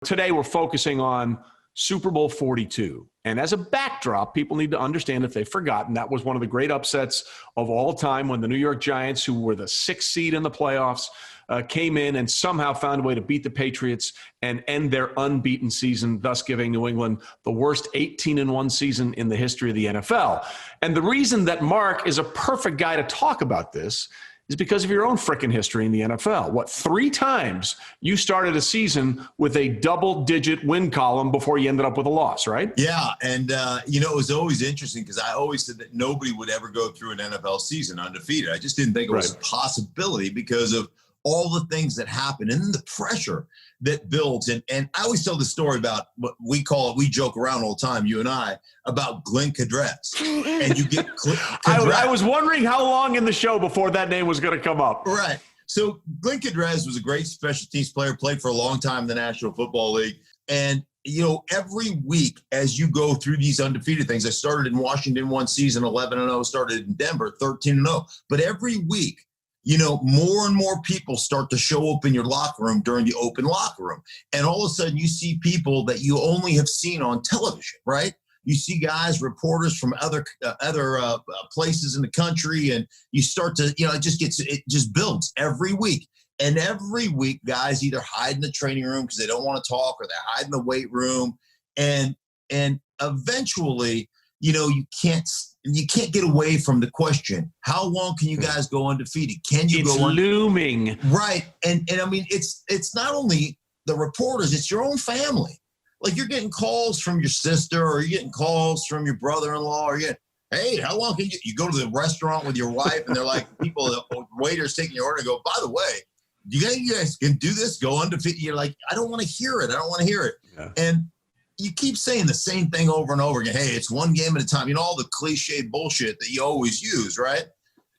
Today, we're focusing on Super Bowl 42. And as a backdrop, people need to understand, if they've forgotten, that was one of the great upsets of all time when the New York Giants, who were the 6th seed in the playoffs, came in and somehow found a way to beat the Patriots and end their unbeaten season, thus giving New England the worst 18-1 season in the history of the NFL. And the reason that Mark is a perfect guy to talk about this is because of your own frickin' history in the NFL. 3 times you started a season with a double-digit win column before you ended up with a loss, right? Yeah, and, it was always interesting because I always said that nobody would ever go through an NFL season undefeated. I just didn't think it was a possibility because of all the things that happen and then the pressure that builds. And I always tell the story about what we joke around all the time, you and I, about Glenn Cadrez. And you get I was wondering how long in the show before that name was going to come up. Right. So Glenn Cadrez was a great special teams player, played for a long time in the National Football League. And, every week as you go through these undefeated things, I started in Washington one season, 11-0, started in Denver, 13-0. But every week, more and more people start to show up in your locker room during the open locker room. And all of a sudden you see people that you only have seen on television, right? You see guys, reporters from other places in the country, and you start to, it just builds every week. And every week guys either hide in the training room because they don't want to talk, or they hide in the weight room. And eventually, you can't get away from the question, how long can you guys go undefeated? Can you go undefeated? It's looming. Right. And I mean, it's not only the reporters, it's your own family. Like, you're getting calls from your sister, or you're getting calls from your brother-in-law, or hey, how long can you go to the restaurant with your wife, and they're like, the waiters taking your order and go, by the way, do you think you guys can do this? Go undefeated? You're like, I don't want to hear it. I don't want to hear it. Yeah. And you keep saying the same thing over and over again. Hey, it's one game at a time. All the cliche bullshit that you always use, right?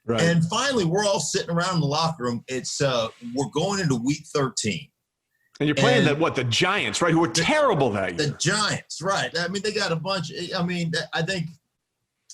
Right. And finally, we're all sitting around in the locker room. It's we're going into week 13. And you're playing the Giants, right? Who were terrible that year. The Giants, right? I mean, they got a bunch. I think,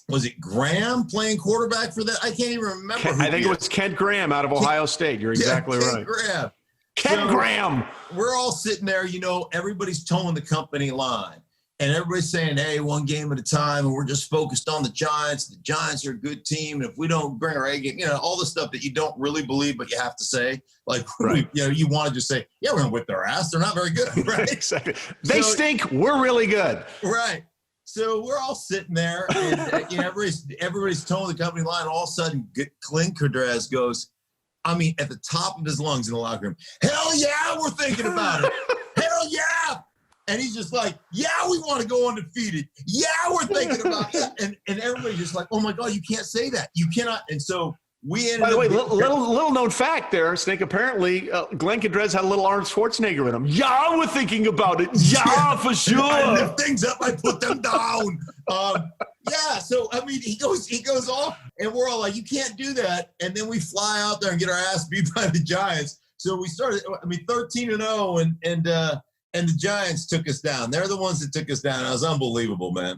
was it Graham playing quarterback for that? I can't even remember. I think it was Kent Graham out of Ohio State. You're exactly right. Graham. Ken Graham. We're all sitting there, everybody's towing the company line, and everybody's saying, hey, one game at a time, and we're just focused on the Giants. The Giants are a good team, and if we don't bring our A game, all the stuff that you don't really believe, but you have to say, like, right. You want to just say, yeah, we're going to whip their ass. They're not very good, right? Exactly. They stink. We're really good. Right. So we're all sitting there, and everybody's towing the company line. All of a sudden, Glenn Cadrez goes, at the top of his lungs in the locker room, hell yeah, we're thinking about it. Hell yeah. And he's just like, yeah, we want to go undefeated. Yeah, we're thinking about it. And everybody's just like, oh my God, you can't say that. You cannot. And so we ended up. By the way, little known fact there, Snake, apparently Glenn Cadrez had a little Arnold Schwarzenegger in him. Yeah, we're thinking about it. Yeah, for sure. I lift things up, I put them down. Yeah, so he goes off, and we're all like, you can't do that. And then we fly out there and get our ass beat by the Giants. So we started, 13-0, and the Giants took us down. They're the ones that took us down. It was unbelievable, man.